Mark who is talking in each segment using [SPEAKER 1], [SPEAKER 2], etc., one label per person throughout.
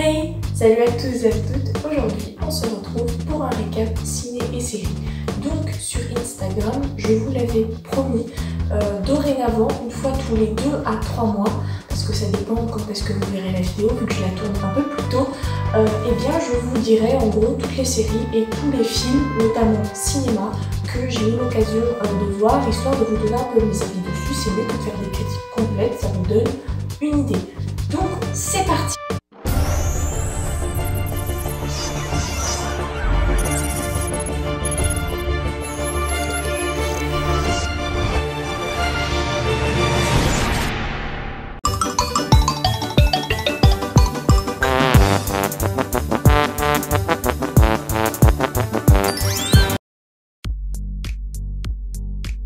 [SPEAKER 1] Hey, salut à tous et à toutes. Aujourd'hui, on se retrouve pour un récap ciné et série. Donc sur Instagram, je vous l'avais promis, dorénavant, une fois tous les 2 à 3 mois, parce que ça dépend quand est-ce que vous verrez la vidéo, vu que je la tourne un peu plus tôt, eh bien je vous dirai en gros toutes les séries et tous les films, notamment cinéma, que j'ai eu l'occasion de voir, histoire de vous donner un peu mes avis dessus. C'est mieux que de faire des critiques complètes, ça vous donne une idée. Donc c'est parti.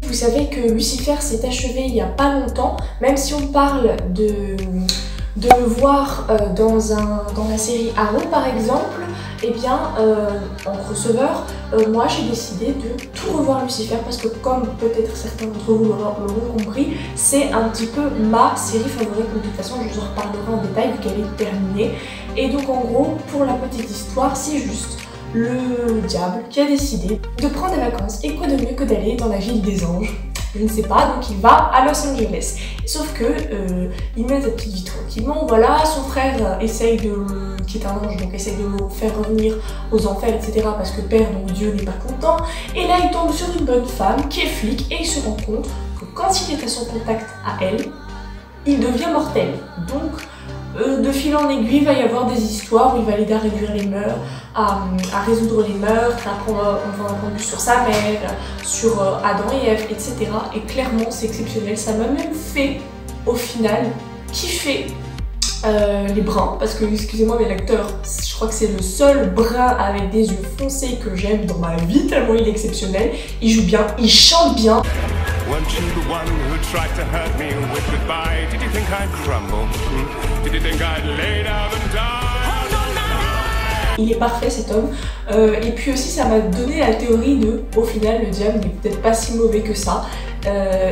[SPEAKER 1] Vous savez que Lucifer s'est achevé il n'y a pas longtemps, même si on parle de le voir dans la série Arrow par exemple, et bien en crossover, moi j'ai décidé de tout revoir Lucifer parce que comme peut-être certains d'entre vous l'auront compris, c'est un petit peu ma série favorite, mais de toute façon je vous en reparlerai en détail vu qu'elle est terminée. Et donc en gros, pour la petite histoire, c'est juste le diable qui a décidé de prendre des vacances, et quoi de mieux que d'aller dans la ville des anges, je ne sais pas, donc il va à Los Angeles. Sauf que il mène sa petite vie tranquillement, voilà, son frère essaye qui est un ange, donc essaye de le faire revenir aux enfers, etc. parce que Père, donc Dieu, n'est pas content. Et là il tombe sur une bonne femme qui est flic, et il se rend compte que quand il est à son contact à elle, il devient mortel. Donc de fil en aiguille, il va y avoir des histoires où il va l'aider à réduire les mœurs, à résoudre les meurtres, on va en apprendre plus sur sa mère, sur Adam et Ève, etc. Et clairement, c'est exceptionnel. Ça m'a même fait, au final, kiffer les bruns, parce que, excusez-moi, mais l'acteur, je crois que c'est le seul brun avec des yeux foncés que j'aime dans ma vie, tellement il est exceptionnel. Il joue bien, il chante bien.
[SPEAKER 2] Weren't you the one who tried to hurt me with goodbye? Did you think I'd crumble? Did you think I'd lay down and die?
[SPEAKER 1] Il est parfait cet homme. Et puis aussi ça m'a donné la théorie de, au final, le diable n'est peut-être pas si mauvais que ça.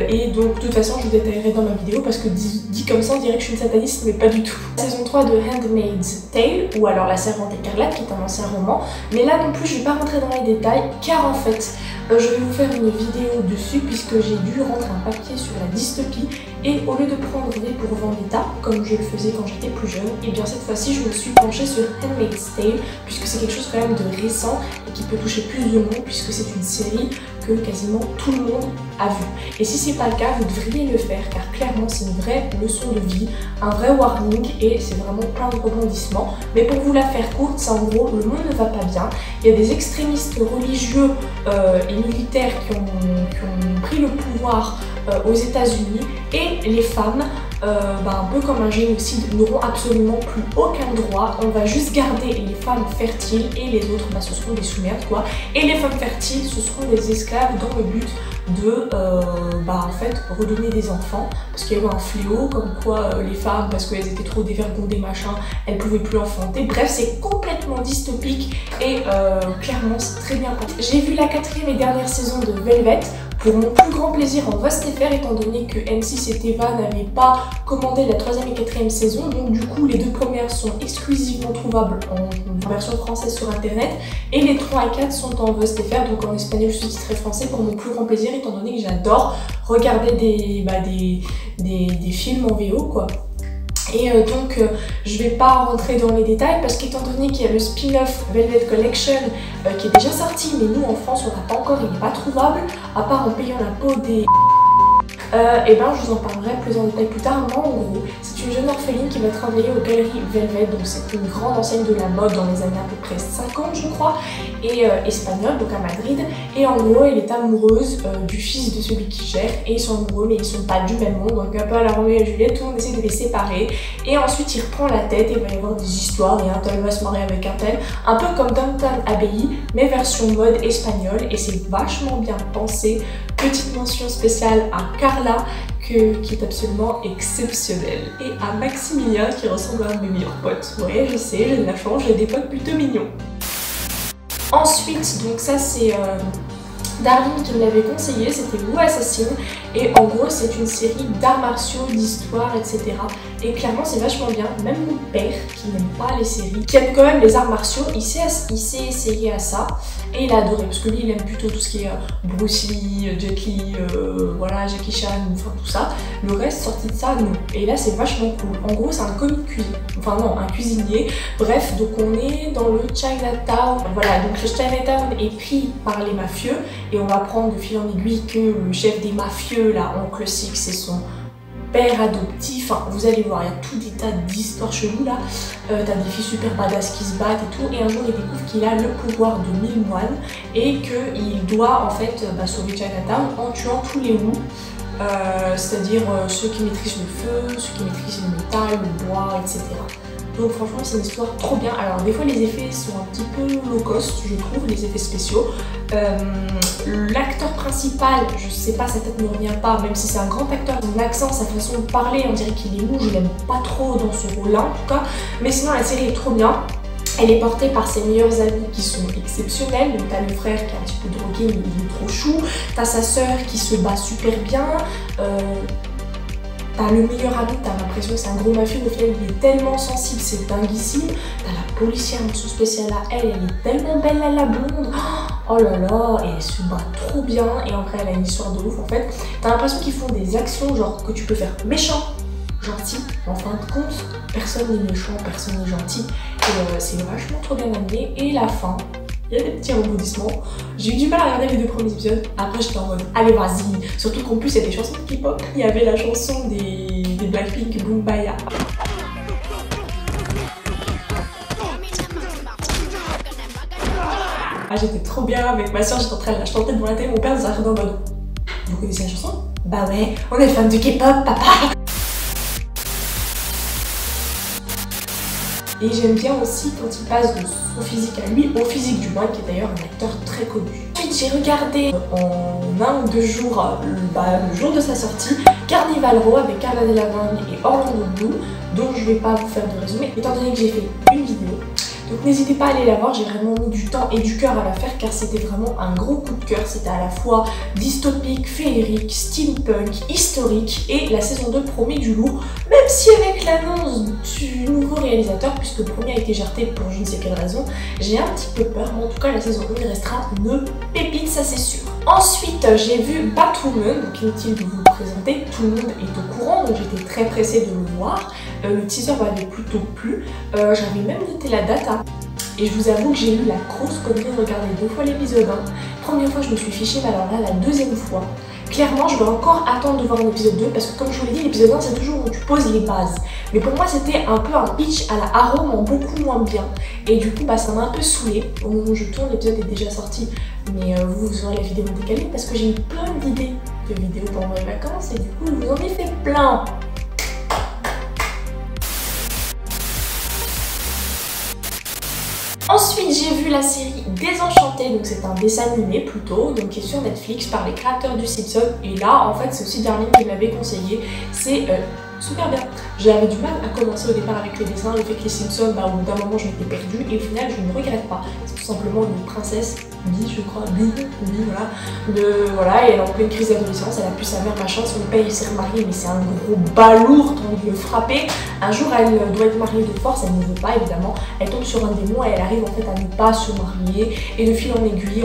[SPEAKER 1] Et donc de toute façon je vous détaillerai dans ma vidéo parce que dit comme ça on dirait que je suis une sataniste, mais pas du tout. Saison 3 de Handmaid's Tale, ou alors La Servante écarlate, qui est un ancien roman. Mais là non plus je vais pas rentrer dans les détails, car en fait je vais vous faire une vidéo dessus puisque j'ai dû rendre un papier sur la dystopie, et au lieu de prendre V pour Vendetta comme je le faisais quand j'étais plus jeune, et bien cette fois-ci je me suis penchée sur Handmaid's Tale puisque c'est quelque chose quand même de récent et qui peut toucher plus de monde puisque c'est une série que quasiment tout le monde a vu. Et si c'est pas le cas, vous devriez le faire car clairement c'est une vraie leçon de vie, un vrai warning, et c'est vraiment plein de rebondissements. Mais pour vous la faire courte, c'est en gros, le monde ne va pas bien, il y a des extrémistes religieux et militaires qui ont pris le pouvoir aux États-Unis, et les femmes, un peu comme un génocide, n'auront absolument plus aucun droit. On va juste garder les femmes fertiles et les autres, ce seront des sous-merdes quoi. Et les femmes fertiles, ce seront des esclaves dans le but de en fait redonner des enfants, parce qu'il y a eu un fléau comme quoi les femmes, parce qu'elles étaient trop dévergondées machin, elles pouvaient plus enfanter. Bref, c'est complètement dystopique et clairement c'est très bien pensé. J'ai vu la 4e et dernière saison de Velvet pour mon plus grand plaisir en VOST.fr, étant donné que M6 et Teva n'avaient pas commandé la 3e et 4e saison, donc du coup les 2 premières sont exclusivement trouvables en version française sur internet, et les 3 et 4 sont en VOST.fr, donc en espagnol sous-titré français, pour mon plus grand plaisir, étant donné que j'adore regarder des films en VO quoi. Et donc je vais pas rentrer dans les détails parce qu'étant donné qu'il y a le spin-off Velvet Collection qui est déjà sorti, mais nous en France on n'a pas encore, il n'est pas trouvable, à part en payant la peau des... et ben je vous en parlerai plus en détail plus tard. Moi en gros, c'est une jeune orpheline qui va travailler aux galeries Velvet, donc c'est une grande enseigne de la mode dans les années à peu près 50 je crois, et espagnole, donc à Madrid. Et en gros elle est amoureuse du fils de celui qui gère, et ils sont amoureux mais ils sont pas du même monde, donc un peu à la Roméo et Juliette, tout le monde essaie de les séparer, et ensuite il reprend la tête et il va y avoir des histoires, et un tel va se marier avec un tel, un peu comme Downton Abbey mais version mode espagnole, et c'est vachement bien pensé. Petite mention spéciale à Carla qui est absolument exceptionnelle, et à Maximilien qui ressemble à un de mes meilleurs potes. Ouais, je sais, j'ai de la chance, j'ai des potes plutôt mignons. Ensuite, donc ça c'est Darling qui me l'avait conseillé, c'était Wu Assassin, et en gros c'est une série d'arts martiaux, d'histoire, etc. Et clairement c'est vachement bien, même mon père qui n'aime pas les séries, qui aime quand même les arts martiaux, il s'est essayé à ça, et il a adoré, parce que lui il aime plutôt tout ce qui est Bruce Lee, Jet Li, voilà, Jackie Chan, enfin tout ça. Le reste sorti de ça, non. Et là c'est vachement cool. En gros c'est un commis de cuisine, enfin non, un cuisinier, bref, donc on est dans le Chinatown, voilà, donc le Chinatown est pris par les mafieux, et on va prendre de fil en aiguille que le chef des mafieux, là, Oncle Six, c'est son père adoptif. Enfin, vous allez voir, il y a tout des tas d'histoires cheloues là. T'as des filles super badass qui se battent et tout. Et un jour, il découvre qu'il a le pouvoir de 1000 moines et qu'il doit en fait sauver Chinatown en tuant tous les loups. C'est-à-dire ceux qui maîtrisent le feu, ceux qui maîtrisent le métal, le bois, etc. Donc franchement c'est une histoire trop bien. Alors des fois les effets sont un petit peu low cost, je trouve, les effets spéciaux. L'acteur principal, je sais pas, sa tête ne revient pas, même si c'est un grand acteur, son accent, sa façon de parler, on dirait qu'il est mou, je l'aime pas trop dans ce rôle-là en tout cas. Mais sinon la série est trop bien. Elle est portée par ses meilleurs amis qui sont exceptionnels. Donc t'as le frère qui est un petit peu drogué mais il est trop chou. T'as sa sœur qui se bat super bien. T'as le meilleur ami, t'as l'impression que c'est un gros mafieux, au final il est tellement sensible, c'est dinguissime. T'as la policière mention spéciale à elle, elle est tellement belle à la blonde. Oh là là, et elle se bat trop bien, et en vrai elle a une histoire de ouf en fait. T'as l'impression qu'ils font des actions genre que tu peux faire méchant, gentil, en fin de compte, personne n'est méchant, personne n'est gentil. Et c'est vachement trop bien amené, et la fin, il y a des petits rebondissements. J'ai eu du mal à regarder les 2 premiers épisodes. Après, j'étais en mode, allez, vas-y. Surtout qu'en plus, il y a des chansons de K-pop. Il y avait la chanson des Blackpink, Boom Baya. Ah, j'étais trop bien avec ma soeur. J'étais en train de la chanter devant la télé. Mon père nous a regardé en mode, vous connaissez la chanson? Bah ouais, on est fan de K-pop, papa. Et j'aime bien aussi quand il passe de son physique à lui au physique du moine, qui est d'ailleurs un acteur très connu. Ensuite, j'ai regardé en 1 ou 2 jours, le jour de sa sortie, Carnival Row avec Cara Delevingne et Orlando Bloom, dont je vais pas vous faire de résumé, étant donné que j'ai fait une vidéo. Donc n'hésitez pas à aller la voir, j'ai vraiment mis du temps et du cœur à la faire car c'était vraiment un gros coup de cœur. C'était à la fois dystopique, féerique, steampunk, historique, et la saison 2 promet du lourd, même si avec l'annonce du nouveau réalisateur, puisque le premier a été jarté pour je ne sais quelle raison, j'ai un petit peu peur, mais en tout cas la saison 1 restera une pépite, ça c'est sûr. Ensuite j'ai vu Batwoman, donc inutile de vous le présenter, tout le monde est au courant, donc j'étais très pressée de le voir. Le teaser m'avait plutôt plu, j'avais même noté la date, hein. Et je vous avoue que j'ai eu la grosse connerie de regarder 2 fois l'épisode 1. Première fois je me suis fichée, mais alors là la deuxième fois, clairement je vais encore attendre de voir l'épisode 2 parce que comme je vous l'ai dit, l'épisode 1 c'est toujours où tu poses les bases. Mais pour moi c'était un peu un pitch à la Arrow en beaucoup moins bien. Et du coup ça m'a un peu saoulée. Au moment où je tourne, l'épisode est déjà sorti, mais vous aurez la vidéo décalée parce que j'ai eu plein d'idées de vidéos pendant mes vacances et du coup je vous en ai fait plein. Ensuite j'ai vu la série Désenchanté, donc c'est un dessin animé plutôt, donc qui est sur Netflix par les créateurs du Simpson. Et là en fait c'est aussi Darling qui m'avait conseillé, c'est super bien. J'avais du mal à commencer au départ avec les dessins, le fait que les Simpsons, au bout d'un moment je m'étais perdue et au final je ne regrette pas. C'est tout simplement une princesse, Bee je crois, voilà, et elle est en pleine crise d'adolescence, elle a pu sa mère machin, son père il s'est remarié mais c'est un gros balourd, t'as envie de le frapper. Un jour elle doit être mariée de force, elle ne veut pas évidemment, elle tombe sur un démon et elle arrive en fait à ne pas se marier, et de fil en aiguille,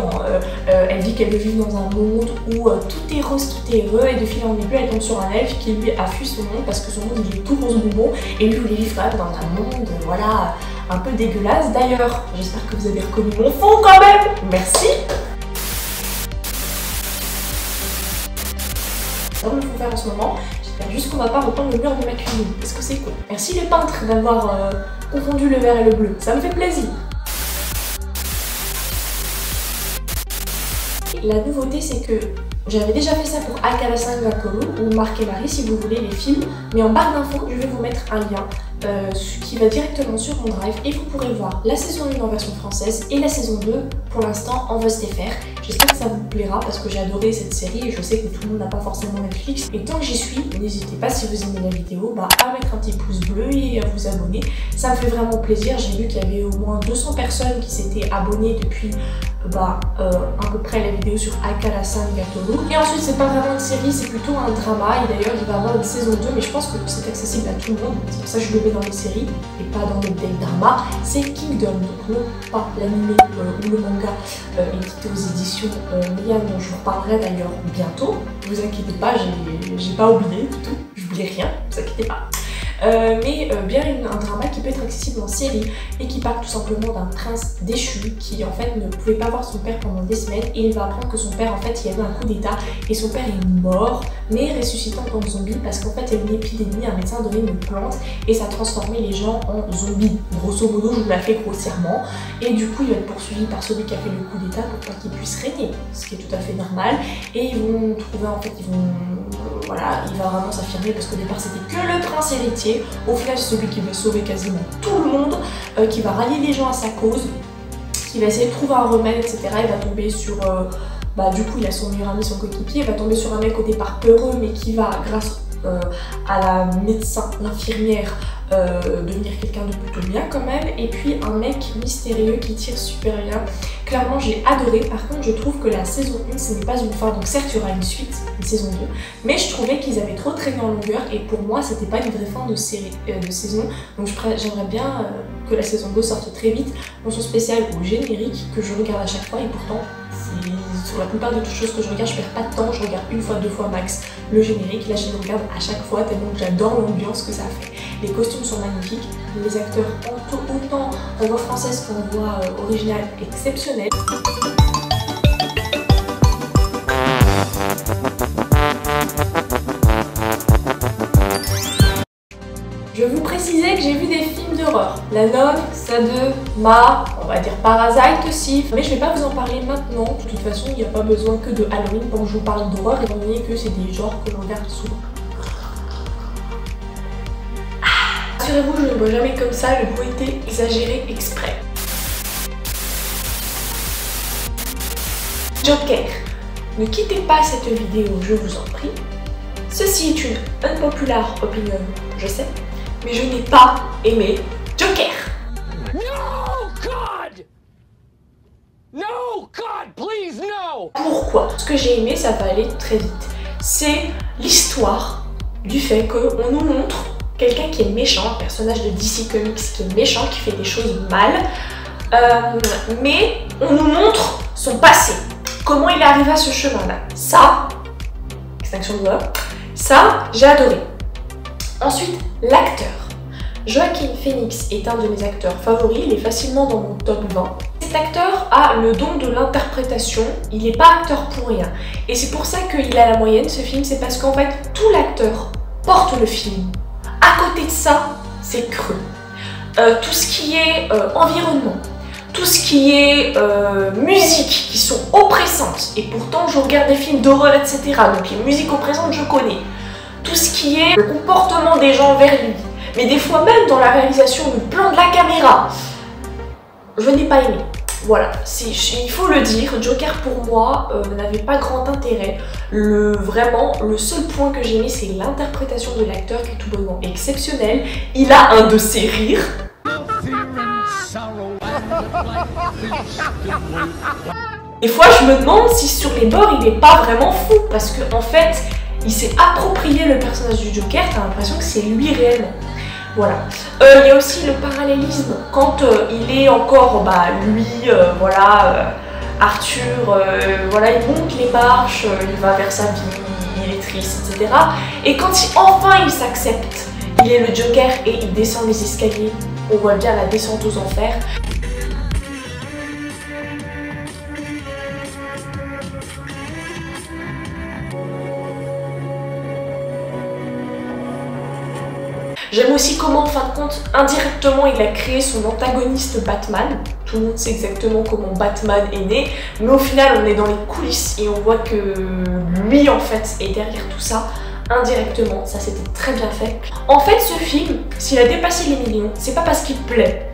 [SPEAKER 1] elle dit qu'elle veut vivre dans un monde où tout est rose, tout est heureux, et de fil en aiguille elle tombe sur un elfe qui lui a fui son monde parce que son monde il est tout rose bonbon et lui voulait vivre dans un monde voilà un peu dégueulasse. D'ailleurs j'espère que vous avez reconnu mon fond quand même, merci. Ça me faut faire en ce moment, j'espère juste qu'on va pas reprendre le mur de ma cuisine parce que c'est cool. Merci le peintre d'avoir confondu le vert et le bleu, ça me fait plaisir. La nouveauté c'est que j'avais déjà fait ça pour Akara-san Gakuru ou Marc et Marie si vous voulez les films, mais en barre d'infos je vais vous mettre un lien qui va directement sur mon drive et vous pourrez voir la saison 1 en version française et la saison 2 pour l'instant en VOSTFR. J'espère que ça vous plaira parce que j'ai adoré cette série et je sais que tout le monde n'a pas forcément Netflix. Et tant que j'y suis, n'hésitez pas si vous aimez la vidéo à mettre un petit pouce bleu et à vous abonner. Ça me fait vraiment plaisir, j'ai vu qu'il y avait au moins 200 personnes qui s'étaient abonnées depuis à peu près la vidéo sur Akara-san Gatoru. Et ensuite c'est pas vraiment une série, c'est plutôt un drama, et d'ailleurs il va y avoir une saison 2, mais je pense que c'est accessible à tout le monde, c'est pour ça que je le mets dans les séries et pas dans le drama. C'est Kingdom, donc non pas l'anime ou le manga édité aux éditions Miya, dont je vous reparlerai d'ailleurs bientôt. Ne vous inquiétez pas, j'ai pas oublié du tout, j'oublie rien, ne vous inquiétez pas. Mais bien un drama qui peut être accessible en série et qui parle tout simplement d'un prince déchu qui en fait ne pouvait pas voir son père pendant des semaines, et il va apprendre que son père en fait il y a eu un coup d'état et son père est mort mais ressuscité en tant que zombie parce qu'en fait il y a eu une épidémie, un médecin a donné une plante et ça a transformé les gens en zombies. Grosso modo je vous la fais grossièrement, et du coup il va être poursuivi par celui qui a fait le coup d'état pour pas qu'il puisse régner, ce qui est tout à fait normal, et ils vont trouver en fait, voilà, il va vraiment s'affirmer parce qu'au départ c'était que le prince héritier. Au final c'est celui qui va sauver quasiment tout le monde, qui va rallier les gens à sa cause, qui va essayer de trouver un remède, etc. Il va tomber sur... du coup il a son meilleur ami, son coéquipier, il va tomber sur un mec au départ peureux mais qui va, grâce à la médecin, l'infirmière, devenir quelqu'un de plutôt bien quand même, et puis un mec mystérieux qui tire super bien. Clairement j'ai adoré, par contre je trouve que la saison 1 ce n'est pas une fin, donc certes il y aura une suite, une saison 2, mais je trouvais qu'ils avaient trop traîné en longueur et pour moi c'était pas une vraie fin de série, de saison, donc j'aimerais bien que la saison 2 sorte très vite. Mention spéciale au générique que je regarde à chaque fois, et pourtant sur la plupart des choses que je regarde, je perds pas de temps, je regarde une fois, deux fois max le générique. Là je le regarde à chaque fois tellement que j'adore l'ambiance que ça fait. Les costumes sont magnifiques, les acteurs autant en voix française qu'en voix originale exceptionnelle. Je vais vous préciser que j'ai vu des films d'horreur. La Nonne, Ça2, Ma, on va dire Parasite aussi. Mais je vais pas vous en parler maintenant. De toute façon, il n'y a pas besoin que de Halloween pour que je vous parle d'horreur, étant donné que c'est des genres que je regarde souvent. Rassurez-vous, je ne bois jamais comme ça, le bruit était exagéré exprès. Joker. Ne quittez pas cette vidéo, je vous en prie. Ceci est une unpopular opinion, je sais. Mais je n'ai pas aimé Joker.
[SPEAKER 3] No, God! No, God, please, no!
[SPEAKER 1] Pourquoi? Ce que j'ai aimé, ça va aller très vite. C'est l'histoire du fait qu'on nous montre quelqu'un qui est méchant, un personnage de DC Comics qui est méchant, qui fait des choses mal, mais on nous montre son passé. Comment il est arrivé à ce chemin-là. Ça, extinction de doigts, ça, j'ai adoré. Ensuite, l'acteur. Joaquin Phoenix est un de mes acteurs favoris, il est facilement dans mon top 20. Cet acteur a le don de l'interprétation, il n'est pas acteur pour rien. Et c'est pour ça qu'il a la moyenne, ce film, c'est parce qu'en fait, tout l'acteur porte le film. À côté de ça, c'est creux. Tout ce qui est environnement, tout ce qui est musique, qui sont oppressantes, et pourtant je regarde des films d'horreur, etc. Donc les musiques oppressantes, je connais. Tout ce qui est le comportement des gens envers lui, mais des fois même dans la réalisation, le plan de la caméra, je n'ai pas aimé. Voilà, il faut le dire, Joker pour moi n'avait pas grand intérêt. Vraiment, le seul point que j'ai aimé, c'est l'interprétation de l'acteur qui est tout bonnement exceptionnel. Il a un de ses rires. Des fois, je me demande si sur les bords, il n'est pas vraiment fou, parce qu'en fait, il s'est approprié le personnage du Joker, t'as l'impression que c'est lui réellement. Voilà. Il y a aussi le parallélisme quand il est encore, lui, Arthur, voilà, il monte les marches, il va vers sa vie, il est triste, etc. Et quand enfin il s'accepte, il est le Joker et il descend les escaliers, on voit bien la descente aux enfers. J'aime aussi comment, en fin de compte, indirectement, il a créé son antagoniste Batman. Tout le monde sait exactement comment Batman est né, mais au final, on est dans les coulisses et on voit que lui, en fait, est derrière tout ça, indirectement. Ça, c'était très bien fait. En fait, ce film, s'il a dépassé les millions, c'est pas parce qu'il plaît.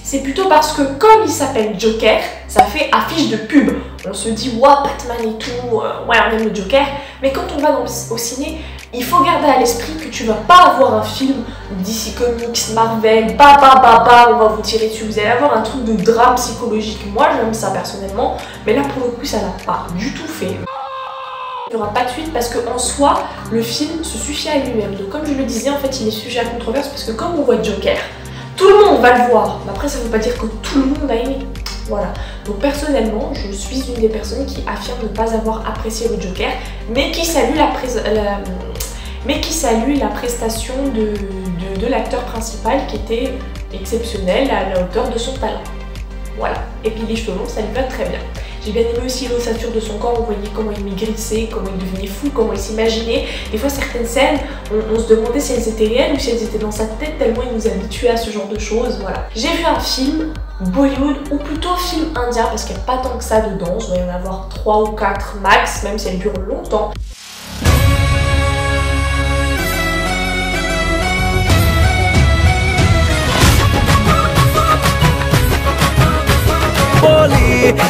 [SPEAKER 1] C'est plutôt parce que, comme il s'appelle Joker, ça fait affiche de pub. On se dit, waouh, Batman et tout, ouais, on aime le Joker. Mais quand on va au ciné, Il faut garder à l'esprit que tu vas pas avoir un film DC Comics, Marvel, on va vous tirer dessus. Vous allez avoir un truc de drame psychologique. Moi j'aime ça personnellement, mais là pour le coup ça l'a pas du tout fait. Il n'y aura pas de suite parce qu'en soi, le film se suffit à lui-même. Donc comme je le disais, en fait il est sujet à controverse parce que comme on voit Joker, tout le monde va le voir. Mais après ça ne veut pas dire que tout le monde a aimé. Voilà. Donc personnellement, je suis une des personnes qui affirme ne pas avoir apprécié le Joker, mais qui salue la prestation de l'acteur principal qui était exceptionnel à la hauteur de son talent. Voilà. Et puis les cheveux longs, ça lui va très bien. J'ai bien aimé aussi l'ossature de son corps, on voyait comment il maigrissait, comment il devenait fou, comment il s'imaginait. Des fois certaines scènes, on se demandait si elles étaient réelles ou si elles étaient dans sa tête, tellement il nous habituait à ce genre de choses, voilà. J'ai vu un film Bollywood, ou plutôt film indien, parce qu'il n'y a pas tant que ça dedans, il doit y en avoir 3 ou 4 max, même si elles durent longtemps.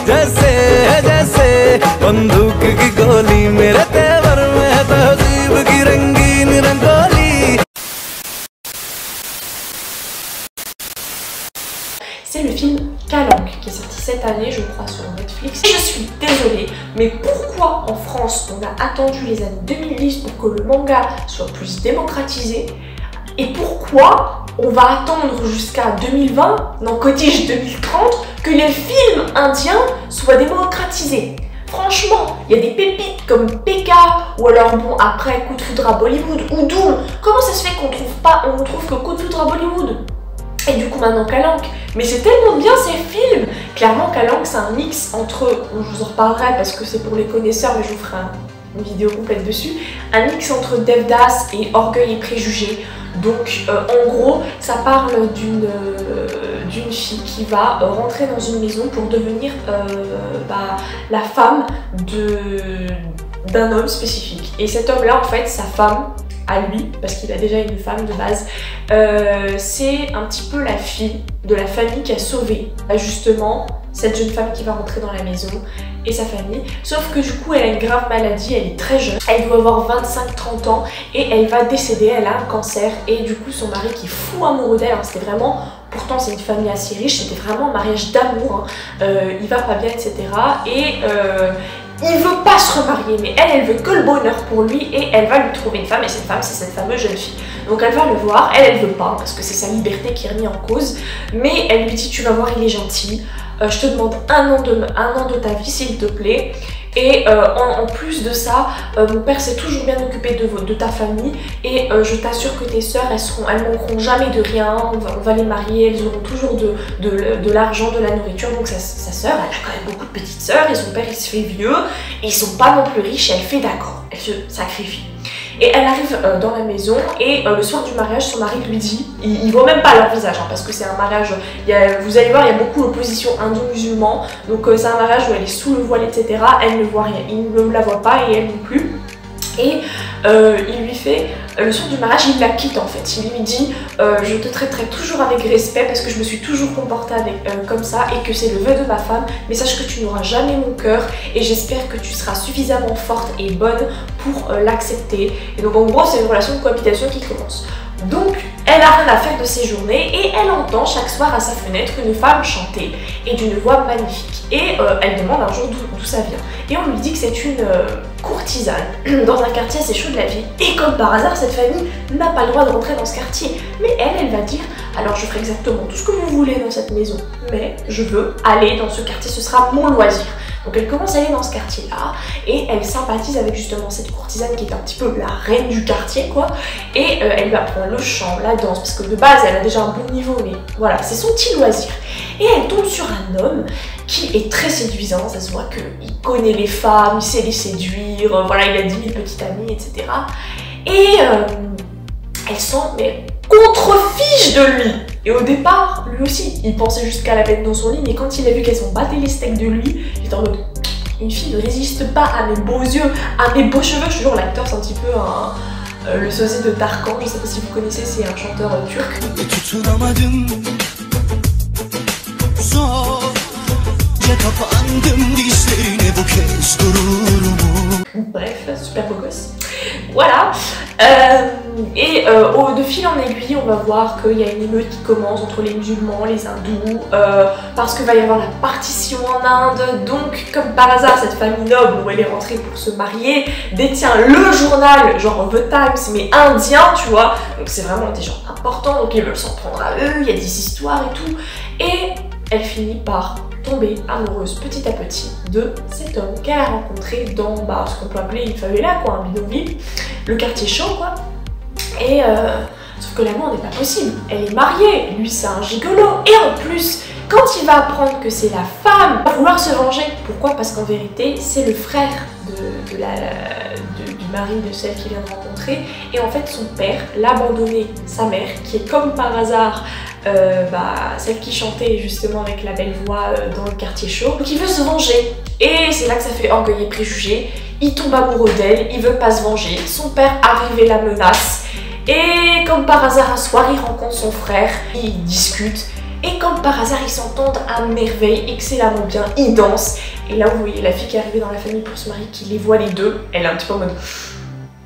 [SPEAKER 4] जैसे जैसे बंदूक की गोली मेरे तेवर में तहजीब की रंगीन rangoli.
[SPEAKER 1] C'est le film Calanque qui est sorti cette année, je crois, sur Netflix. Et je suis désolée, mais pourquoi en France on a attendu les années 2010 pour que le manga soit plus démocratisé? Et pourquoi on va attendre jusqu'à 2020, non cottage 2030, que les films indiens soient démocratisés? Franchement, il y a des pépites comme P.K. ou alors bon après Coup de foudre à Bollywood ou Doom. Comment ça se fait qu'on trouve que Coup de foudre à Bollywood? Et du coup maintenant Calanque, mais c'est tellement bien ces films. Clairement Calanque c'est un mix entre, je vous en reparlerai parce que c'est pour les connaisseurs mais je vous ferai une vidéo complète dessus, un mix entre Devdas et Orgueil et Préjugés. Donc en gros ça parle d'une fille qui va rentrer dans une maison pour devenir la femme d'un homme spécifique. Et cet homme là en fait sa femme à lui, parce qu'il a déjà une femme de base, c'est un petit peu la fille de la famille qui a sauvé justement cette jeune femme qui va rentrer dans la maison et sa famille, sauf que du coup elle a une grave maladie, elle est très jeune, elle doit avoir 25-30 ans et elle va décéder, elle a un cancer et du coup son mari qui est fou amoureux d'elle, hein, c'était vraiment, pourtant c'est une famille assez riche, c'était vraiment un mariage d'amour, hein, il va pas bien etc. Et il veut pas se remarier, mais elle veut que le bonheur pour lui et elle va lui trouver une femme et cette femme c'est cette fameuse jeune fille. Donc elle va le voir, elle veut pas parce que c'est sa liberté qui est remise en cause, mais elle lui dit tu vas voir il est gentil, je te demande un an de ta vie s'il te plaît. Et en plus de ça, mon père s'est toujours bien occupé de ta famille et je t'assure que tes sœurs, elles manqueront jamais de rien, on va les marier, elles auront toujours de l'argent, de la nourriture. Donc sa sœur, elle a quand même beaucoup de petites sœurs et son père il se fait vieux et ils sont pas non plus riches et elle fait d'accord, elle se sacrifie. Et elle arrive dans la maison et le soir du mariage, son mari lui dit, il voit même pas leur visage hein, parce que c'est un mariage, vous allez voir, il y a beaucoup d'opposition indo-musulman, donc c'est un mariage où elle est sous le voile etc. Elle ne voit rien, il ne la voit pas et elle non plus. Et il lui fait, le soir du mariage, il la quitte en fait. Il lui dit je te traiterai toujours avec respect parce que je me suis toujours comportée comme ça et que c'est le vœu de ma femme, mais sache que tu n'auras jamais mon cœur et j'espère que tu seras suffisamment forte et bonne pour l'accepter. Et donc en gros c'est une relation de cohabitation qui commence. Donc elle a rien à faire de ses journées et elle entend chaque soir à sa fenêtre une femme chanter et d'une voix magnifique. Et elle demande un jour d'où ça vient. Et on lui dit que c'est une courtisane dans un quartier assez chaud de la ville. Et comme par hasard, cette famille n'a pas le droit de rentrer dans ce quartier. Mais elle va dire, alors je ferai exactement tout ce que vous voulez dans cette maison, mais je veux aller dans ce quartier, ce sera mon loisir. Donc elle commence à aller dans ce quartier-là et elle sympathise avec justement cette courtisane qui est un petit peu la reine du quartier quoi. Et elle lui apprend le chant, la danse, parce que de base elle a déjà un bon niveau, mais voilà, c'est son petit loisir. Et elle tombe sur un homme qui est très séduisant, ça se voit qu'il connaît les femmes, il sait les séduire, voilà, il a 10 000 petites amies, etc. Et elle sent, mais contrefiche de lui. Et au départ, lui aussi, il pensait jusqu'à la mettre dans son lit, mais quand il a vu qu'elle s'en battait les steaks de lui, il était en mode, une fille ne résiste pas à mes beaux yeux, à mes beaux cheveux. Je suis toujours l'acteur, c'est un petit peu le sosie de Tarkan, je sais pas si vous connaissez, c'est un chanteur turc. Bref, super beau gosse. Voilà. De fil en aiguille, on va voir qu'il y a une émeute qui commence entre les musulmans, les hindous, parce qu'il va y avoir la partition en Inde. Donc, comme par hasard, cette famille noble où elle est rentrée pour se marier détient le journal, genre The Times, mais indien, tu vois. Donc, c'est vraiment des gens importants, donc ils veulent s'en prendre à eux, il y a des histoires et tout. Et elle finit par tomber amoureuse petit à petit de cet homme qu'elle a rencontré dans ce qu'on peut appeler une favela, quoi, un bidonville, le quartier chaud, quoi. Et sauf que l'amour n'est pas possible, elle est mariée, lui c'est un gigolo, et en plus, quand il va apprendre que c'est la femme, il va vouloir se venger. Pourquoi? Parce qu'en vérité, c'est le frère du mari de celle qu'il vient de rencontrer, et en fait son père l'a abandonné sa mère, qui est comme par hasard celle qui chantait justement avec la belle voix dans le quartier chaud. Donc il veut se venger, et c'est là que ça fait orgueil et préjugé. Il tombe amoureux d'elle, il veut pas se venger, son père arrive et la menace, et comme par hasard un soir il rencontre son frère, ils discutent, et comme par hasard ils s'entendent à merveille, excellemment bien, ils dansent, et là vous voyez la fille qui est arrivée dans la famille pour se marier, qui les voit les deux, elle est un petit peu en mode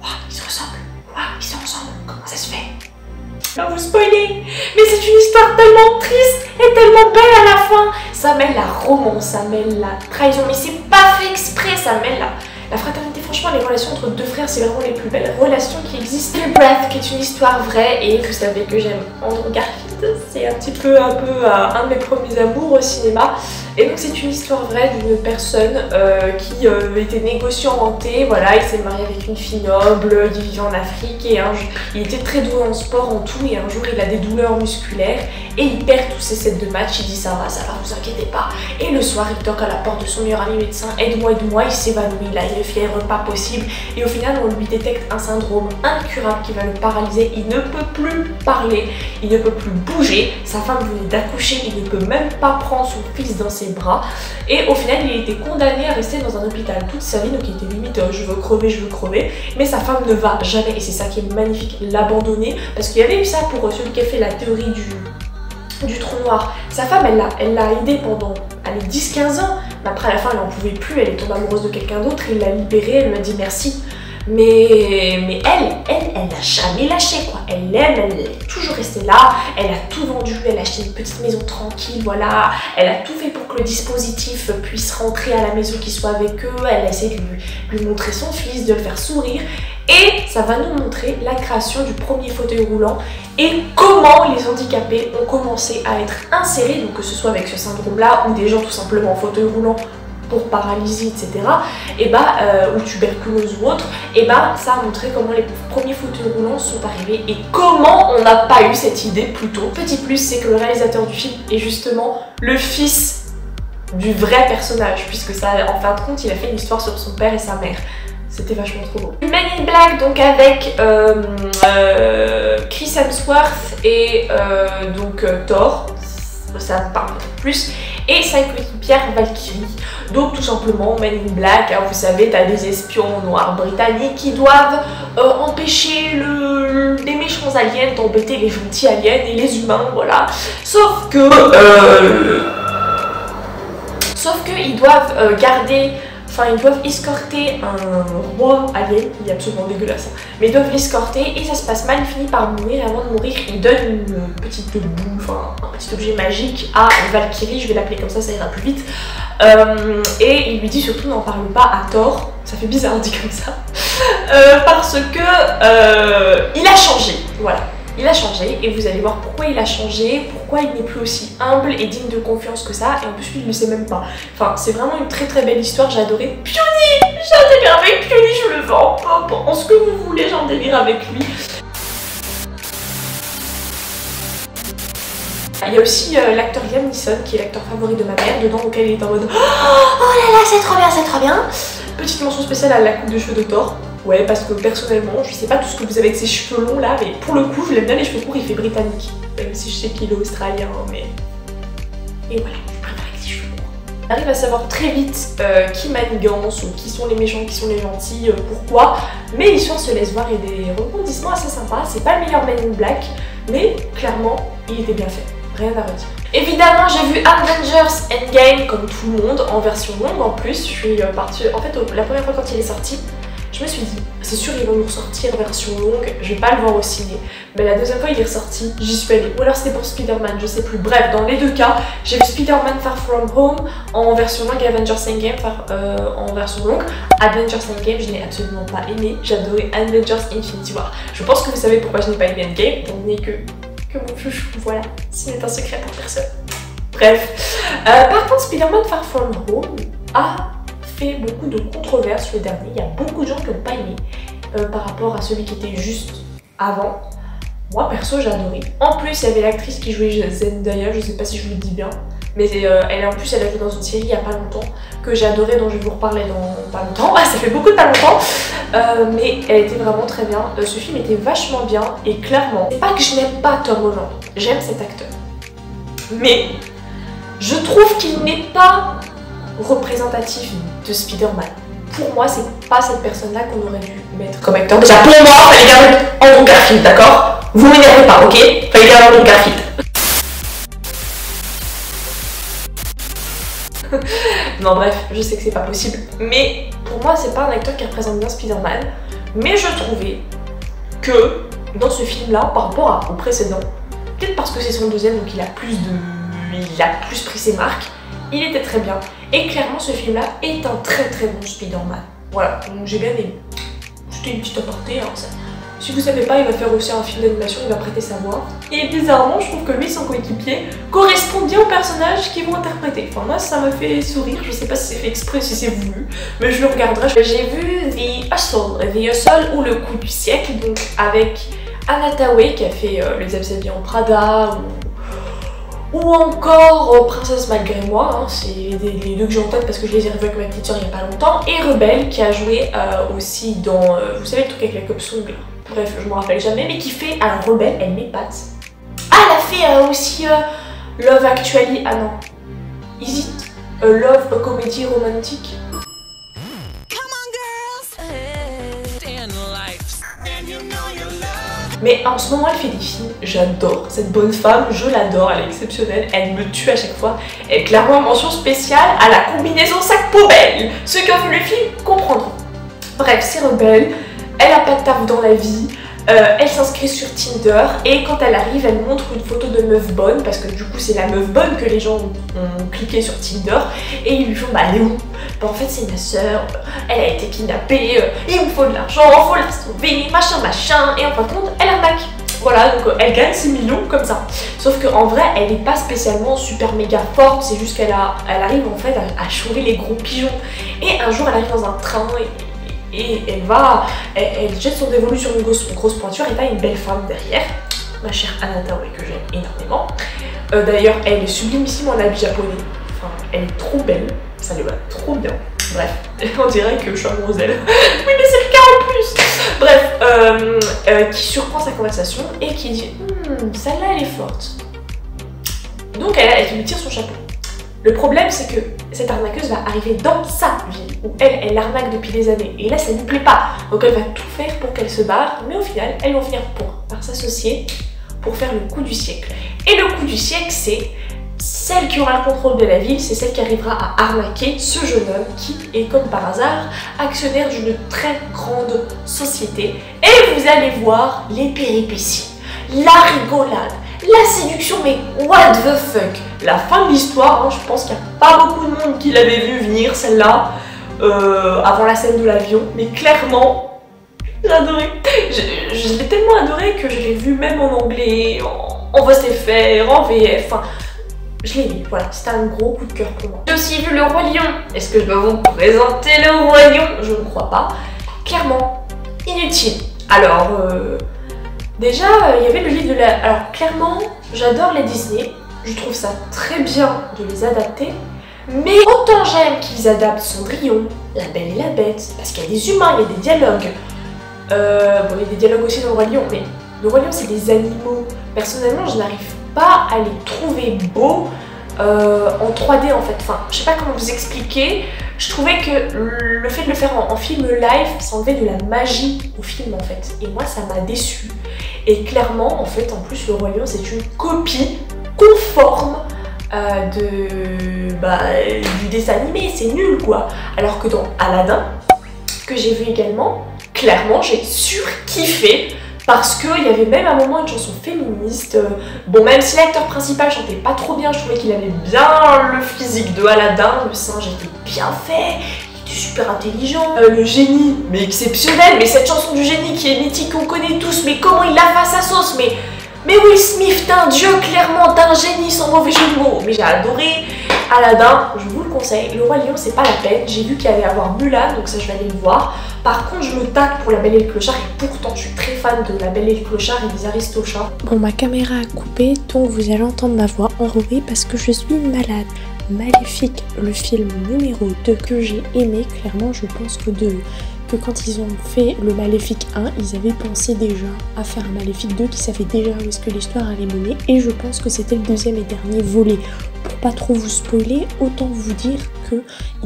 [SPEAKER 1] waouh, ils se ressemblent, waouh, ils sont ensemble, comment ça se fait? Non, vous spoilez, mais c'est une histoire tellement triste et tellement belle à la fin. Ça mêle la romance, ça mêle la trahison, mais c'est pas fait exprès, ça mêle la fraternité. Franchement, les relations entre deux frères, c'est vraiment les plus belles relations qui existent. The Breath, qui est une histoire vraie, et vous savez que j'aime Andrew Garfield, c'est un peu un de mes premiers amours au cinéma. Et donc c'est une histoire vraie d'une personne qui était négociant hanté, voilà, il s'est marié avec une fille noble, il vivait en Afrique, et il était très doué en sport en tout, et un jour il a des douleurs musculaires, et il perd tous ses sets de match, il dit ça va, vous inquiétez pas. Et le soir il toque à la porte de son meilleur ami médecin, aide-moi, il s'évanouit, il a une fièvre pas possible, et au final on lui détecte un syndrome incurable qui va le paralyser, il ne peut plus parler, il ne peut plus bouger, sa femme venait d'accoucher, il ne peut même pas prendre son fils dans ses bras, et au final il a été condamné à rester dans un hôpital toute sa vie, donc il était limite je veux crever, mais sa femme ne va jamais, et c'est ça qui est magnifique, l'abandonner, parce qu'il y avait eu ça pour celui qui a fait la théorie du trou noir. Sa femme elle l'a aidé pendant 10-15 ans, mais après à la fin elle n'en pouvait plus, elle est tombée amoureuse de quelqu'un d'autre, il l'a libérée, elle lui a dit merci. Mais elle n'a jamais lâché, quoi. Elle est toujours restée là, elle a tout vendu, elle a acheté une petite maison tranquille, voilà. Elle a tout fait pour que le dispositif puisse rentrer à la maison, qu'il soit avec eux, elle a essayé de lui montrer son fils, de le faire sourire. Et ça va nous montrer la création du premier fauteuil roulant et comment les handicapés ont commencé à être insérés, donc que ce soit avec ce syndrome-là ou des gens tout simplement en fauteuil roulant pour paralysie, etc. Ou tuberculose ou autre, ça a montré comment les premiers fauteuils roulants sont arrivés et comment on n'a pas eu cette idée plus tôt. Petit plus, c'est que le réalisateur du film est justement le fils du vrai personnage, puisque ça, en fin de compte, il a fait une histoire sur son père et sa mère. C'était vachement trop beau. Men in Black, donc avec Chris Hemsworth et Thor, ça me parle plus, et sa coéquipière Valkyrie. Donc tout simplement Men in Black, hein, vous savez, t'as des espions noirs britanniques qui doivent empêcher les méchants aliens d'embêter les gentils aliens et les humains, voilà. Sauf que ils doivent ils doivent escorter un roi alien, il est absolument dégueulasse, hein, mais ils doivent l'escorter et ça se passe mal, il finit par mourir, et avant de mourir, il donne une petite boule, un petit objet magique à Valkyrie, je vais l'appeler comme ça ira plus vite, et il lui dit surtout n'en parle pas à Thor, ça fait bizarre dit comme ça, parce que il a changé, voilà. Il a changé et vous allez voir pourquoi il a changé, pourquoi il n'est plus aussi humble et digne de confiance que ça, et en plus lui il ne le sait même pas. Enfin c'est vraiment une très très belle histoire, j'ai adoré. Peony, j'ai un délire avec Peony, je le veux en pop, en ce que vous voulez, j'ai un délire avec lui. Il y a aussi l'acteur Liam Neeson qui est l'acteur favori de ma mère, dedans auquel il est en mode oh là là c'est trop bien, c'est trop bien. Petite mention spéciale à la coupe de cheveux de Thor. Ouais, parce que personnellement, je sais pas tout ce que vous avez avec ces cheveux longs là, mais pour le coup, je l'aime bien les cheveux courts, il fait britannique. Même si je sais qu'il est australien, mais... Et voilà, je préfère avec ses cheveux courts. On arrive à savoir très vite qui manigance, ou qui sont les méchants, qui sont les gentils, pourquoi. Mais l'histoire se laisse voir et des rebondissements assez sympas. C'est pas le meilleur Men in Black, mais clairement, il était bien fait. Rien à redire. Évidemment, j'ai vu Avengers Endgame comme tout le monde, en version longue en plus. Je suis partie... En fait, la première fois quand il est sorti, je me suis dit, c'est sûr ils vont nous ressortir version longue, je vais pas le voir au ciné. Mais la deuxième fois il est ressorti, j'y suis allée. Ou alors c'était pour Spider-Man, je sais plus. Bref, dans les deux cas, j'ai vu Spider-Man Far From Home en version longue et Avengers Endgame en version longue. Avengers Endgame, je n'ai absolument pas aimé. J'ai adoré Avengers Infinity War. Je pense que vous savez pourquoi je n'ai pas aimé Endgame, étant donné que mon chouchou, voilà, ce n'est un secret pour personne. Bref. Par contre, Spider-Man Far From Home a fait beaucoup de controverses le dernier. Il y a beaucoup de gens qui n'ont pas aimé par rapport à celui qui était juste avant. Moi perso j'ai adoré. En plus il y avait l'actrice qui jouait Zendaya, je sais pas si je le dis bien, mais elle a joué dans une série il y a pas longtemps que j'ai adoré, dont je vais vous reparler dans pas longtemps. Ah, ça fait beaucoup de pas longtemps, mais elle était vraiment très bien. Ce film était vachement bien et clairement, c'est pas que je n'aime pas Tom Holland, j'aime cet acteur, mais je trouve qu'il n'est pas représentatif de Spider-Man. Pour moi, c'est pas cette personne-là qu'on aurait dû mettre comme acteur. Déjà, pour moi, fallait garder Andrew Garfield, d'accord? Vous m'énervez pas, ok? Fallait garder Andrew Garfield. Non, bref, je sais que c'est pas possible. Mais pour moi, c'est pas un acteur qui représente bien Spider-Man. Mais je trouvais que dans ce film-là, par rapport au précédent, peut-être parce que c'est son deuxième, donc il a plus pris ses marques, il était très bien. Et clairement, ce film-là est un très très bon Spider-Man. Voilà, donc j'ai bien aimé. C'était une petite aparté, hein, ça. Si vous savez pas, il va faire aussi un film d'animation, il va prêter sa voix. Et bizarrement, je trouve que lui, son coéquipier, correspond bien aux personnages qu'ils vont interpréter. Enfin, moi, ça m'a fait sourire. Je sais pas si c'est fait exprès, si c'est voulu, mais je le regarderai. J'ai vu The Hustle ou Le Coup du siècle, donc avec Anna Thaoué qui a fait Les Absabillés en Prada ou encore Princesse malgré moi, hein, c'est les deux que j'ai en tête parce que je les ai revus avec ma petite soeur il y a pas longtemps, et Rebelle qui a joué aussi dans, vous savez le truc avec la cop song, bref je me rappelle jamais, mais qui fait, alors Rebelle elle m'épate. Ah, elle a fait aussi Love Actually, ah non, Is It a Love a Comedy Romantique? Mais en ce moment elle fait des films, j'adore cette bonne femme, je l'adore, elle est exceptionnelle, elle me tue à chaque fois. Elle est clairement mention spéciale à la combinaison sac poubelle. Ceux qui ont vu le film comprendront. Bref, c'est Rebelle, elle a pas de taf dans la vie, elle s'inscrit sur Tinder et quand elle arrive, elle montre une photo de meuf bonne parce que du coup c'est la meuf bonne que les gens ont cliqué sur Tinder et ils lui font bah elle est où? Bah en fait c'est ma soeur, elle a été kidnappée, il me faut de l'argent, faut la sauver, machin, et en fin de compte elle arnaque. Voilà, donc elle gagne 6 millions comme ça. Sauf qu'en vrai elle n'est pas spécialement super méga forte, c'est juste qu'elle arrive en fait à chourer les gros pigeons. Et un jour elle arrive dans un train et elle jette son dévolu sur une grosse pointure et t'as une belle femme derrière, ma chère Anna Thaoué que j'aime énormément. D'ailleurs elle est sublimissime en habit japonais, enfin elle est trop belle, ça lui va trop bien. Bref, on dirait que je suis amoureuse d'elle. Oui mais c'est le cas en plus. Bref, qui surprend sa conversation et qui dit celle-là elle est forte. Donc elle lui tire son chapeau. Le problème c'est que cette arnaqueuse va arriver dans sa ville où elle arnaque depuis des années et là ça lui plaît pas, donc elle va tout faire pour qu'elle se barre, mais au final elles vont finir par s'associer pour faire le coup du siècle. Et le coup du siècle c'est celle qui aura le contrôle de la ville, c'est celle qui arrivera à arnaquer ce jeune homme qui est comme par hasard actionnaire d'une très grande société. Et vous allez voir les péripéties, la rigolade, la séduction, mais what the fuck. La fin de l'histoire, hein, je pense qu'il n'y a pas beaucoup de monde qui l'avait vu venir celle-là avant la scène de l'avion, mais clairement j'ai adoré. Je l'ai tellement adoré que je l'ai vu même en anglais, en voix FR, en VF, enfin je l'ai vu, voilà, c'était un gros coup de cœur pour moi. J'ai aussi vu Le Roi Lion. Est-ce que je dois vous présenter Le Roi Lion? Je ne crois pas. Clairement, inutile. Alors, déjà, il y avait le livre de la... Alors, clairement, j'adore les Disney. Je trouve ça très bien de les adapter. Mais autant j'aime qu'ils adaptent Cendrillon, La Belle et la Bête, parce qu'il y a des humains, il y a des dialogues. Bon, il y a des dialogues aussi dans Le Roi Lion, mais Le Roi Lion, c'est des animaux. Personnellement, je n'arrive pas à les trouver beaux en 3D en fait. Enfin, je sais pas comment vous expliquer. Je trouvais que le fait de le faire en film live, ça enlevait de la magie au film en fait. Et moi, ça m'a déçue. Et clairement, en fait, en plus, Le Roi Lion, c'est une copie conforme du dessin animé. C'est nul quoi. Alors que dans Aladdin, que j'ai vu également, clairement j'ai surkiffé parce qu'il y avait même à un moment une chanson féministe. Bon, même si l'acteur principal chantait pas trop bien, je trouvais qu'il avait bien le physique de Aladdin, le singe était bien fait, il était super intelligent. Le génie, mais exceptionnel, mais cette chanson du génie qui est mythique, qu'on connaît tous, mais comment il l'a fait à sa sauce, mais Will Smith, t'es un dieu, clairement, t'es un génie sans mauvais jeu de mots. Mais j'ai adoré Aladdin, je vous le conseille. Le Roi Lion, c'est pas la peine. J'ai vu qu'il allait y avoir Mulan, donc ça je vais aller le voir. Par contre, je me tâte pour La Belle et le Clochard, et pourtant je suis très fan de La Belle et le Clochard et des Aristochats.
[SPEAKER 5] Bon, ma caméra a coupé, donc vous allez entendre ma voix enrouée parce que je suis malade. Maléfique, le film numéro 2 que j'ai aimé, clairement je pense que quand ils ont fait le Maléfique 1, ils avaient pensé déjà à faire un Maléfique 2 qui savait déjà où est-ce que l'histoire allait mener, et je pense que c'était le deuxième et dernier volet. Pour pas trop vous spoiler, autant vous dire que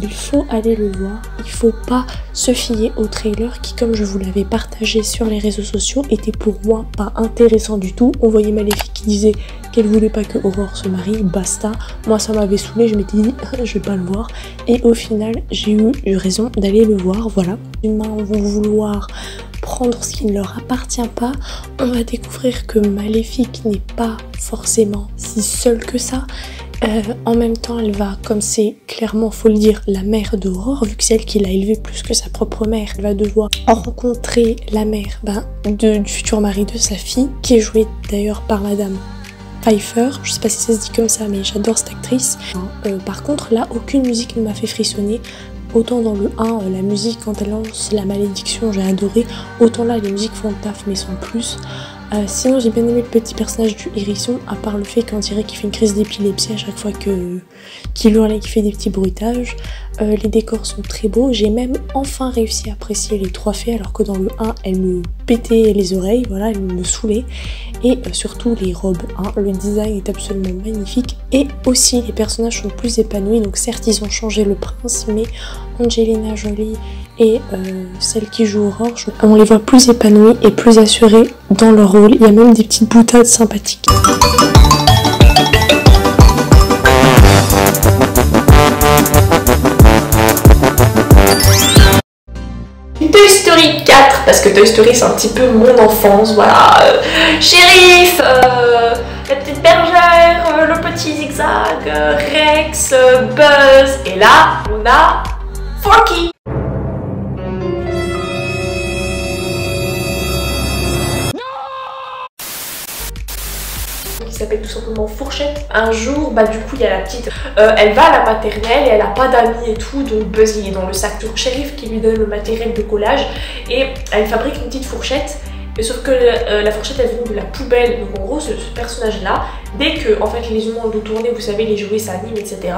[SPEAKER 5] il faut aller le voir, il faut pas se fier au trailer qui, comme je vous l'avais partagé sur les réseaux sociaux, était pour moi pas intéressant du tout. On voyait Maléfique qui disait qu'elle voulait pas que Aurore se marie, basta. Moi ça m'avait saoulé, je m'étais dit je vais pas le voir, et au final j'ai eu raison d'aller le voir, voilà. Les humains vont vouloir prendre ce qui ne leur appartient pas, on va découvrir que Maléfique n'est pas forcément si seule que ça. En même temps, elle va, comme c'est clairement, faut le dire, la mère d'Aurore, vu que c'est elle qui l'a élevée plus que sa propre mère, elle va devoir rencontrer la mère du futur mari de sa fille, qui est jouée d'ailleurs par Madame Pfeiffer. Je sais pas si ça se dit comme ça, mais j'adore cette actrice. Par contre, là, aucune musique ne m'a fait frissonner. Autant dans le 1, la musique, quand elle lance la malédiction, j'ai adoré. Autant là, les musiques font le taf, mais sans plus. Sinon, j'ai bien aimé le petit personnage du hérisson, à part le fait qu'on dirait qu'il fait une crise d'épilepsie à chaque fois qu'il hurle et qu'il fait des petits bruitages. Les décors sont très beaux. J'ai même enfin réussi à apprécier les 3 fées, alors que dans le 1, elles me pétaient les oreilles, voilà, elles me saoulaient. Et surtout les robes, hein, le design est absolument magnifique. Et aussi, les personnages sont plus épanouis. Donc certes, ils ont changé le prince, mais Angelina Jolie et celle qui joue Aurore, on les voit plus épanouies et plus assurées dans leur rôle. Il y a même des petites boutades sympathiques.
[SPEAKER 1] Toy Story 4, parce que Toy Story c'est un petit peu mon enfance, voilà. Shérif, la petite bergère, le petit zigzag, Rex, Buzz, et là on a Forky. Qui s'appelle tout simplement Fourchette. Un jour, du coup, il y a la petite, elle va à la maternelle et elle a pas d'amis et tout, donc Buzz il est dans le sac du shérif qui lui donne le matériel de collage et elle fabrique une petite fourchette. Mais sauf que la fourchette elle vient de la poubelle, donc en gros ce personnage là, dès que en fait les humains ont tourné, vous savez les jouets ça anime etc.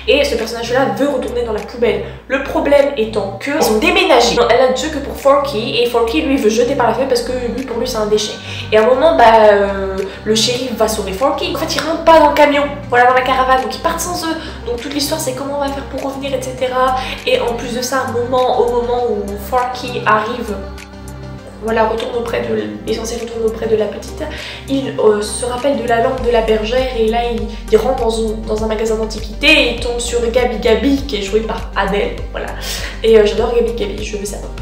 [SPEAKER 1] Et ce personnage là veut retourner dans la poubelle. Le problème étant que ils ont déménagé. Elle a Dieu que pour Forky, et Forky lui veut jeter par la fenêtre parce que lui pour lui c'est un déchet. Et à un moment le shérif va sauver Forky. En fait il rentre pas dans le camion, voilà, dans la caravane, donc ils partent sans eux. Donc toute l'histoire c'est comment on va faire pour revenir etc. Et en plus de ça, au moment où Forky arrive, voilà, est censé retourner auprès de la petite, il se rappelle de la lampe de la bergère et là il rentre dans un magasin d'antiquité et il tombe sur Gabi Gabi qui est jouée par Adèle, voilà. Et j'adore Gabi Gabi, je veux sa pop,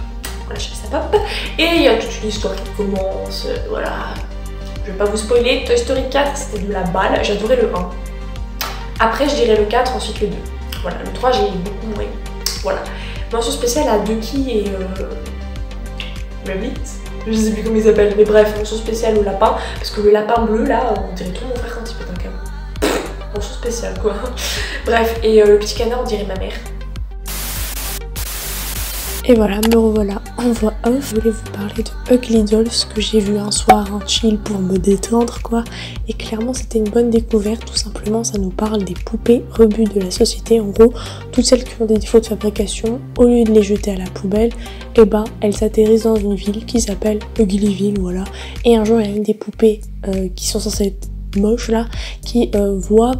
[SPEAKER 1] voilà, je veux sa pop. Et il y a toute une histoire qui commence, voilà. Je vais pas vous spoiler, Toy Story 4 c'était de la balle, j'adorais le 1. Après je dirais le 4, ensuite le 2. Voilà, le 3 j'ai beaucoup moins. Voilà. Mention spéciale à Ducky et je sais plus comment ils s'appellent, mais bref, mention spéciale au lapin, parce que le lapin bleu là, on dirait tout mon frère un petit peu d'un câble. Mention spéciale quoi. Bref, et le petit canard on dirait ma mère.
[SPEAKER 5] Et voilà, me revoilà en voix off. Je voulais vous parler de Ugly Dolls que j'ai vu un soir en chill pour me détendre quoi. Et clairement c'était une bonne découverte, tout simplement ça nous parle des poupées rebuts de la société. En gros, toutes celles qui ont des défauts de fabrication, au lieu de les jeter à la poubelle, et elles atterrissent dans une ville qui s'appelle Uglyville, voilà. Et un jour il y a une des poupées qui sont censées être moches là, qui voit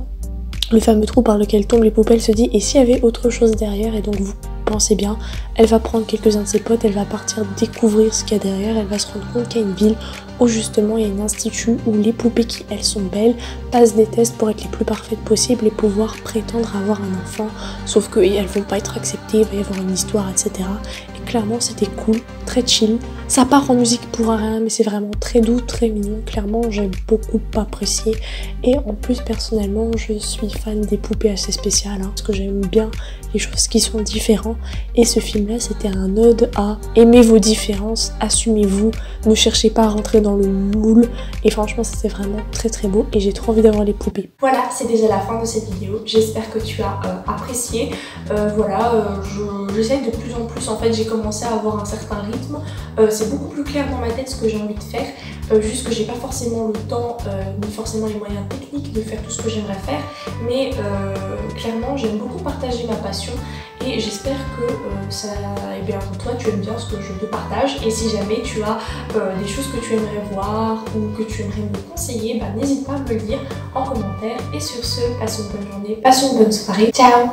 [SPEAKER 5] le fameux trou par lequel tombent les poupées, elle se dit et s'il y avait autre chose derrière, et donc vous pensez bien, elle va prendre quelques-uns de ses potes, elle va partir découvrir ce qu'il y a derrière, elle va se rendre compte qu'il y a une ville où justement il y a un institut où les poupées qui elles sont belles passent des tests pour être les plus parfaites possibles et pouvoir prétendre avoir un enfant, sauf qu'elles vont pas être acceptées, il va y avoir une histoire etc. Et clairement c'était cool, très chill. Ça part en musique pour rien, mais c'est vraiment très doux, très mignon. Clairement, j'ai beaucoup apprécié. Et en plus, personnellement, je suis fan des poupées assez spéciales, parce que j'aime bien les choses qui sont différentes. Et ce film-là, c'était un ode à aimer vos différences, assumez-vous, ne cherchez pas à rentrer dans le moule. Et franchement, c'était vraiment très très beau et j'ai trop envie d'avoir les poupées.
[SPEAKER 1] Voilà, c'est déjà la fin de cette vidéo. J'espère que tu as apprécié. J'essaye de plus en plus. En fait, j'ai commencé à avoir un certain rythme. C'est beaucoup plus clair dans ma tête ce que j'ai envie de faire. Juste que j'ai pas forcément le temps ni forcément les moyens techniques de faire tout ce que j'aimerais faire. Mais clairement, j'aime beaucoup partager ma passion. Et j'espère que toi tu aimes bien ce que je te partage. Et si jamais tu as des choses que tu aimerais voir ou que tu aimerais me conseiller, n'hésite pas à me le dire en commentaire. Et sur ce, passe une bonne journée, passe une bonne soirée. Ciao!